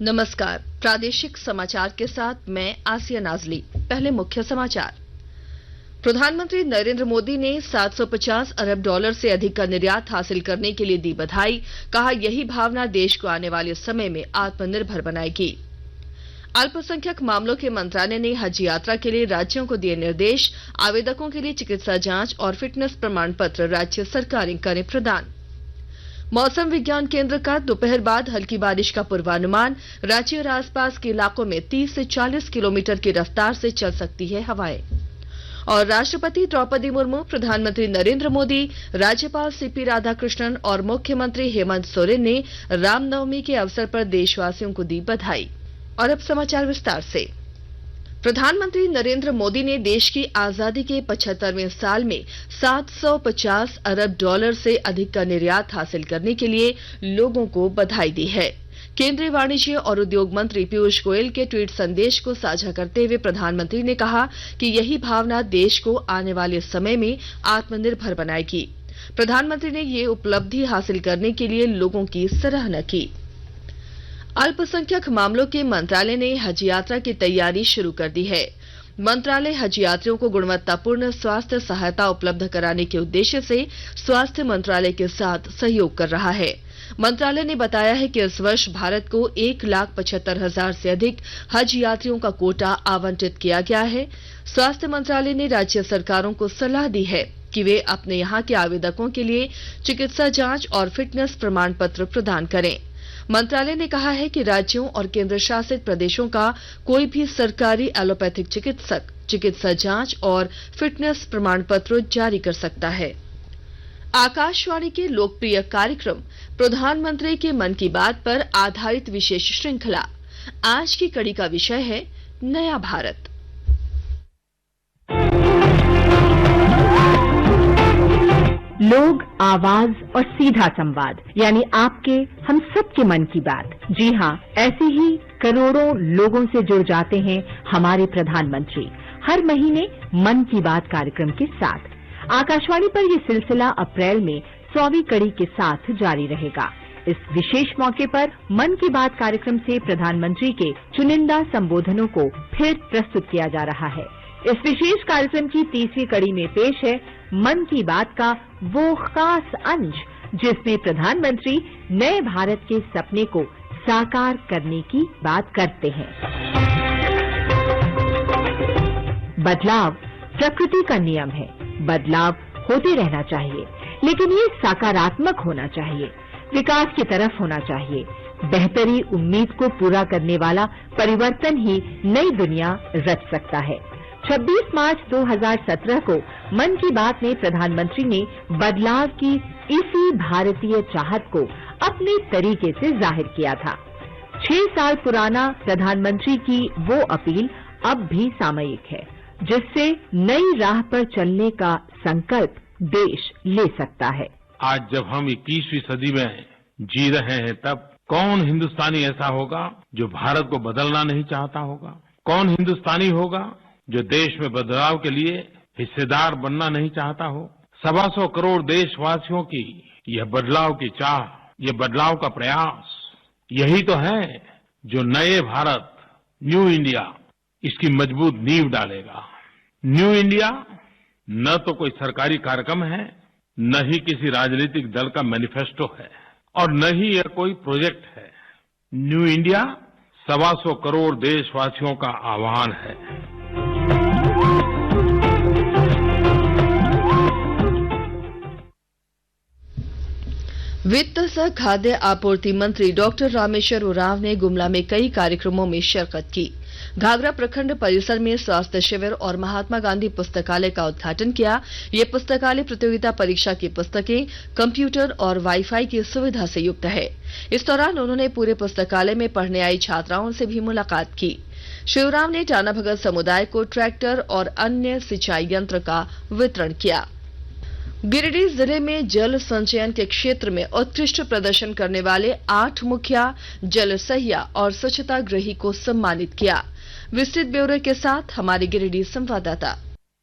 नमस्कार। प्रादेशिक समाचार के साथ मैं आसिया नाजली। पहले मुख्य समाचार। प्रधानमंत्री नरेंद्र मोदी ने 750 अरब डॉलर से अधिक का निर्यात हासिल करने के लिए दी बधाई। कहा, यही भावना देश को आने वाले समय में आत्मनिर्भर बनाएगी। अल्पसंख्यक मामलों के मंत्रालय ने हज यात्रा के लिए राज्यों को दिए निर्देश। आवेदकों के लिए चिकित्सा जांच और फिटनेस प्रमाण पत्र राज्य सरकारें करें प्रदान। मौसम विज्ञान केंद्र का दोपहर बाद हल्की बारिश का पूर्वानुमान। रांची और आसपास के इलाकों में 30 से 40 किलोमीटर की रफ्तार से चल सकती है हवाएं। और राष्ट्रपति द्रौपदी मुर्मू, प्रधानमंत्री नरेंद्र मोदी, राज्यपाल सीपी राधाकृष्णन और मुख्यमंत्री हेमंत सोरेन ने रामनवमी के अवसर पर देशवासियों को दी बधाई। और अब समाचार विस्तार से। प्रधानमंत्री नरेंद्र मोदी ने देश की आजादी के 75वें साल में 750 अरब डॉलर से अधिक का निर्यात हासिल करने के लिए लोगों को बधाई दी है। केंद्रीय वाणिज्य और उद्योग मंत्री पीयूष गोयल के ट्वीट संदेश को साझा करते हुए प्रधानमंत्री ने कहा कि यही भावना देश को आने वाले समय में आत्मनिर्भर बनाएगी। प्रधानमंत्री ने ये उपलब्धि हासिल करने के लिए लोगों की सराहना की। अल्पसंख्यक मामलों के मंत्रालय ने हज यात्रा की तैयारी शुरू कर दी है। मंत्रालय हज यात्रियों को गुणवत्तापूर्ण स्वास्थ्य सहायता उपलब्ध कराने के उद्देश्य से स्वास्थ्य मंत्रालय के साथ सहयोग कर रहा है। मंत्रालय ने बताया है कि इस वर्ष भारत को 1,75,000 से अधिक हज यात्रियों का कोटा आवंटित किया गया है। स्वास्थ्य मंत्रालय ने राज्य सरकारों को सलाह दी है कि वे अपने यहाँ के आवेदकों के लिए चिकित्सा जांच और फिटनेस प्रमाण पत्र प्रदान करें। मंत्रालय ने कहा है कि राज्यों और केंद्र शासित प्रदेशों का कोई भी सरकारी एलोपैथिक चिकित्सक चिकित्सा जांच और फिटनेस प्रमाण पत्र जारी कर सकता है। आकाशवाणी के लोकप्रिय कार्यक्रम प्रधानमंत्री के मन की बात पर आधारित विशेष श्रृंखला। आज की कड़ी का विषय है नया भारत। लोग, आवाज और सीधा संवाद, यानी आपके हम सबके मन की बात। जी हाँ, ऐसे ही करोड़ों लोगों से जुड़ जाते हैं हमारे प्रधानमंत्री हर महीने मन की बात कार्यक्रम के साथ। आकाशवाणी पर ये सिलसिला अप्रैल में 100वीं कड़ी के साथ जारी रहेगा। इस विशेष मौके पर मन की बात कार्यक्रम से प्रधानमंत्री के चुनिंदा संबोधनों को फिर प्रस्तुत किया जा रहा है। इस विशेष कार्यक्रम की 30वीं कड़ी में पेश है मन की बात का वो खास अंश जिसमें प्रधानमंत्री नए भारत के सपने को साकार करने की बात करते हैं। बदलाव प्रकृति का नियम है। बदलाव होते रहना चाहिए, लेकिन ये सकारात्मक होना चाहिए, विकास की तरफ होना चाहिए। बेहतरी उम्मीद को पूरा करने वाला परिवर्तन ही नई दुनिया रच सकता है। 26 मार्च 2017 को मन की बात में प्रधानमंत्री ने बदलाव की इसी भारतीय चाहत को अपने तरीके से जाहिर किया था। 6 साल पुराना प्रधानमंत्री की वो अपील अब भी सामयिक है, जिससे नई राह पर चलने का संकल्प देश ले सकता है। आज जब हम 21वीं सदी में जी रहे हैं, तब कौन हिंदुस्तानी ऐसा होगा जो भारत को बदलना नहीं चाहता होगा? कौन हिंदुस्तानी होगा जो देश में बदलाव के लिए हिस्सेदार बनना नहीं चाहता हो? 125 करोड़ देशवासियों की यह बदलाव की चाह, यह बदलाव का प्रयास, यही तो है जो नए भारत, न्यू इंडिया, इसकी मजबूत नींव डालेगा। न्यू इंडिया न तो कोई सरकारी कार्यक्रम है, न ही किसी राजनीतिक दल का मैनिफेस्टो है, और न ही यह कोई प्रोजेक्ट है। न्यू इंडिया 125 करोड़ देशवासियों का आह्वान है। वित्त सह खाद्य आपूर्ति मंत्री डॉक्टर रामेश्वर उरांव ने गुमला में कई कार्यक्रमों में शिरकत की। घाघरा प्रखंड परिसर में स्वास्थ्य शिविर और महात्मा गांधी पुस्तकालय का उद्घाटन किया। ये पुस्तकालय प्रतियोगिता परीक्षा की पुस्तकें, कंप्यूटर और वाईफाई की सुविधा से युक्त है। इस दौरान उन्होंने पूरे पुस्तकालय में पढ़ने आई छात्राओं से भी मुलाकात की। श्री उरांव ने टाना भगत समुदाय को ट्रैक्टर और अन्य सिंचाई यंत्र का वितरण किया। गिरिडीह जिले में जल संचयन के क्षेत्र में उत्कृष्ट प्रदर्शन करने वाले 8 मुखिया, जल सहिया और स्वच्छता गृही को सम्मानित किया। विस्तृत ब्यौरे के साथ हमारे गिरिडीह संवाददाता।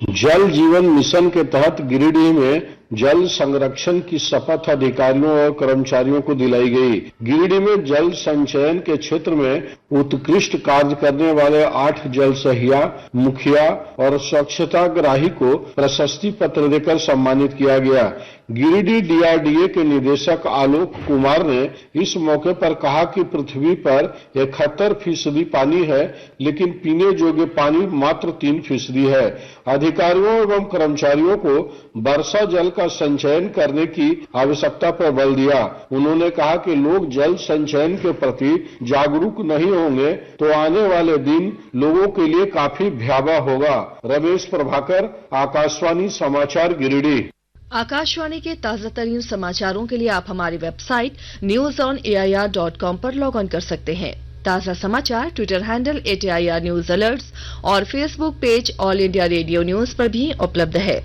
जल जीवन मिशन के तहत गिरिडीह में जल संरक्षण की शपथ अधिकारियों और कर्मचारियों को दिलाई गई। गिरिडीह में जल संचयन के क्षेत्र में उत्कृष्ट कार्य करने वाले 8 जल सहिया, मुखिया और स्वच्छताग्राही को प्रशस्ति पत्र देकर सम्मानित किया गया। गिरिडीह डीआरडीए के निदेशक आलोक कुमार ने इस मौके पर कहा कि पृथ्वी पर 71% पानी है, लेकिन पीने योग्य पानी मात्र 3% है। अधिकारियों एवं कर्मचारियों को वर्षा जल का संचयन करने की आवश्यकता पर बल दिया। उन्होंने कहा कि लोग जल संचयन के प्रति जागरूक नहीं होंगे तो आने वाले दिन लोगों के लिए काफी भयावह होगा। रमेश प्रभाकर, आकाशवाणी समाचार, गिरिडीह। आकाशवाणी के ताजा तरीन समाचारों के लिए आप हमारी वेबसाइट newsonair.com पर लॉग ऑन कर सकते हैं। ताजा समाचार Twitter handle @AIR news alerts और Facebook page all India radio news पर भी उपलब्ध है।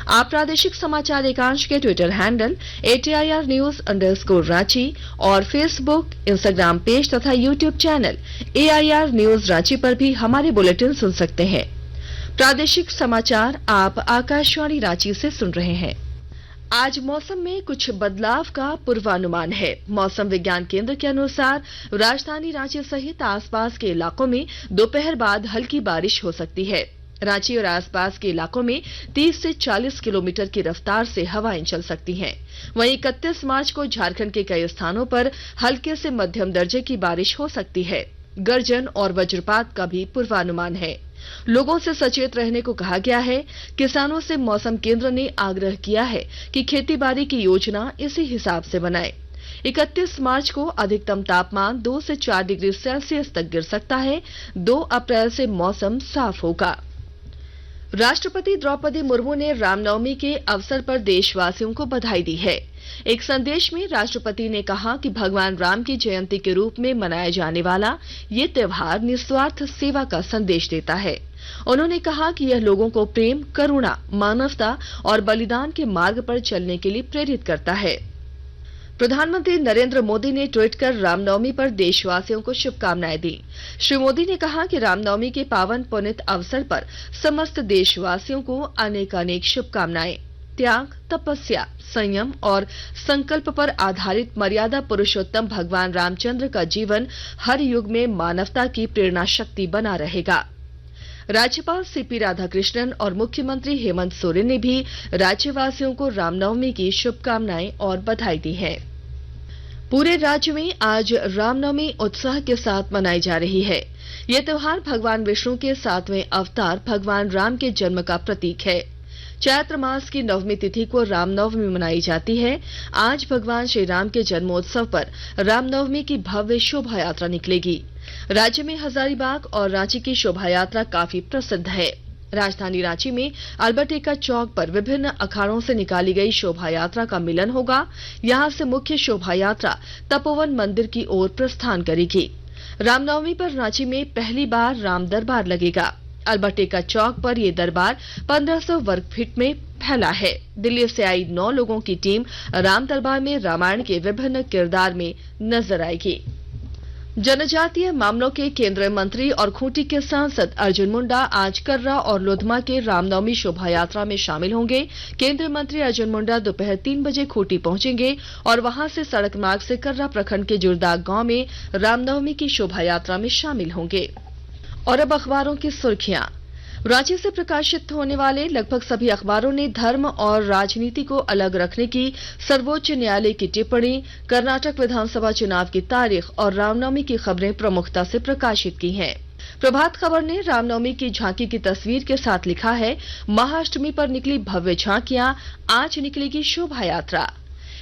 आप प्रादेशिक समाचार एकांश के Twitter handle @AIR news _ Ranchi और फेसबुक, इंस्टाग्राम पेज तथा YouTube channel AIR news Ranchi पर भी हमारे बुलेटिन सुन सकते हैं। प्रादेशिक समाचार आप आकाशवाणी रांची से सुन रहे हैं। आज मौसम में कुछ बदलाव का पूर्वानुमान है। मौसम विज्ञान केंद्र के अनुसार राजधानी रांची सहित आसपास के इलाकों में दोपहर बाद हल्की बारिश हो सकती है। रांची और आसपास के इलाकों में 30 से 40 किलोमीटर की रफ्तार से हवाएं चल सकती हैं। वहीं 31 मार्च को झारखंड के कई स्थानों पर हल्के से मध्यम दर्जे की बारिश हो सकती है। गर्जन और वज्रपात का भी पूर्वानुमान है। लोगों से सचेत रहने को कहा गया है। किसानों से मौसम केंद्र ने आग्रह किया है कि खेती-बाड़ी की योजना इसी हिसाब से बनाएं। 31 मार्च को अधिकतम तापमान 2 से 4 डिग्री सेल्सियस तक गिर सकता है। 2 अप्रैल से मौसम साफ होगा। राष्ट्रपति द्रौपदी मुर्मू ने रामनवमी के अवसर पर देशवासियों को बधाई दी है। एक संदेश में राष्ट्रपति ने कहा कि भगवान राम की जयंती के रूप में मनाया जाने वाला ये त्योहार निस्वार्थ सेवा का संदेश देता है। उन्होंने कहा कि यह लोगों को प्रेम, करुणा, मानवता और बलिदान के मार्ग पर चलने के लिए प्रेरित करता है। प्रधानमंत्री नरेंद्र मोदी ने ट्वीट कर रामनवमी पर देशवासियों को शुभकामनाएं दी। श्री मोदी ने कहा कि रामनवमी के पावन पुनीत अवसर पर समस्त देशवासियों को अनेक शुभकामनाएं। त्याग, तपस्या, संयम और संकल्प पर आधारित मर्यादा पुरुषोत्तम भगवान रामचंद्र का जीवन हर युग में मानवता की प्रेरणा शक्ति बना रहेगा। राज्यपाल सीपी राधाकृष्णन और मुख्यमंत्री हेमंत सोरेन ने भी राज्यवासियों को रामनवमी की शुभकामनाएं और बधाई दी है। पूरे राज्य में आज रामनवमी उत्साह के साथ मनाई जा रही है। यह त्योहार भगवान विष्णु के 7वें अवतार भगवान राम के जन्म का प्रतीक है। चैत्र मास की नवमी तिथि को रामनवमी मनाई जाती है। आज भगवान श्री राम के जन्मोत्सव पर रामनवमी की भव्य शोभा यात्रा निकलेगी। राज्य में हजारीबाग और रांची की शोभा यात्रा काफी प्रसिद्ध है। राजधानी रांची में अल्बर्ट एक्का चौक पर विभिन्न अखाड़ों से निकाली गई शोभा यात्रा का मिलन होगा। यहां से मुख्य शोभा यात्रा तपोवन मंदिर की ओर प्रस्थान करेगी। रामनवमी पर रांची में पहली बार राम दरबार लगेगा। अल्बर्ट एक्का चौक पर यह दरबार 1500 वर्ग फीट में फैला है। दिल्ली से आई 9 लोगों की टीम राम दरबार में रामायण के विभिन्न किरदार में नजर आएगी। जनजातीय मामलों के केंद्रीय मंत्री और खूंटी के सांसद अर्जुन मुंडा आज कर्रा और लोधमा के रामनवमी शोभा यात्रा में शामिल होंगे। केंद्रीय मंत्री अर्जुन मुंडा दोपहर 3 बजे खूंटी पहुंचेंगे और वहां से सड़क मार्ग से कर्रा प्रखंड के जुरदाग गांव में रामनवमी की शोभा यात्रा में शामिल होंगे। और अब अखबारों की सुर्खियां। रांची से प्रकाशित होने वाले लगभग सभी अखबारों ने धर्म और राजनीति को अलग रखने की सर्वोच्च न्यायालय की टिप्पणी, कर्नाटक विधानसभा चुनाव की तारीख और रामनवमी की खबरें प्रमुखता से प्रकाशित की हैं। प्रभात खबर ने रामनवमी की झांकी की तस्वीर के साथ लिखा है, महाअष्टमी पर निकली भव्य झांकियां, आज निकलेगी शोभा यात्रा।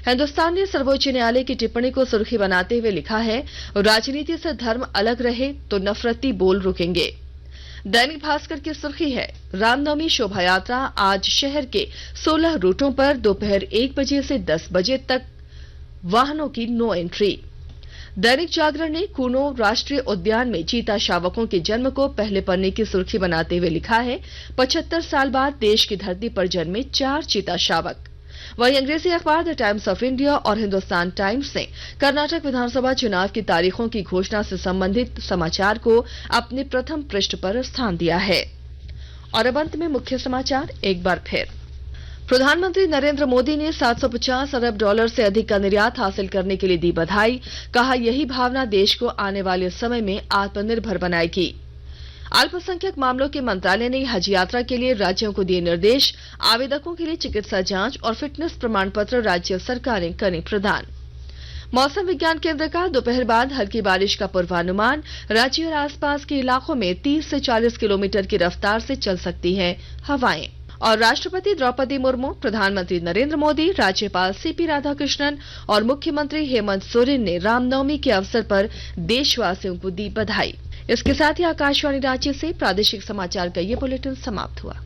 हिन्दुस्तान ने सर्वोच्च न्यायालय की टिप्पणी को सुर्खी बनाते हुए लिखा है, राजनीति से धर्म अलग रहे तो नफरती बोल रुकेंगे। दैनिक भास्कर की सुर्खी है, रामनवमी शोभा यात्रा आज शहर के 16 रूटों पर दोपहर 1 बजे से 10 बजे तक वाहनों की नो एंट्री। दैनिक जागरण ने कूनो राष्ट्रीय उद्यान में चीता शावकों के जन्म को पहले पन्ने की सुर्खी बनाते हुए लिखा है, 75 साल बाद देश की धरती पर जन्मे 4 चीता शावक। वहीं अंग्रेजी अखबार द टाइम्स ऑफ इंडिया और हिंदुस्तान टाइम्स ने कर्नाटक विधानसभा चुनाव की तारीखों की घोषणा से संबंधित समाचार को अपने प्रथम पृष्ठ पर स्थान दिया है। और अब अंत में मुख्य समाचार एक बार फिर। प्रधानमंत्री नरेंद्र मोदी ने 750 अरब डॉलर से अधिक का निर्यात हासिल करने के लिए दी बधाई। कहा, यही भावना देश को आने वाले समय में आत्मनिर्भर बनाएगी। अल्पसंख्यक मामलों के मंत्रालय ने हज यात्रा के लिए राज्यों को दिए निर्देश। आवेदकों के लिए चिकित्सा जांच और फिटनेस प्रमाण पत्र राज्य सरकारें करें प्रदान। मौसम विज्ञान केंद्र का दोपहर बाद हल्की बारिश का पूर्वानुमान। राज्य और आसपास के इलाकों में 30 से 40 किलोमीटर की रफ्तार से चल सकती हैं हवाएं। और राष्ट्रपति द्रौपदी मुर्मू, प्रधानमंत्री नरेंद्र मोदी, राज्यपाल सीपी राधाकृष्णन और मुख्यमंत्री हेमंत सोरेन ने रामनवमी के अवसर पर देशवासियों को दी बधाई। इसके साथ ही आकाशवाणी रांची से प्रादेशिक समाचार का ये बुलेटिन समाप्त हुआ।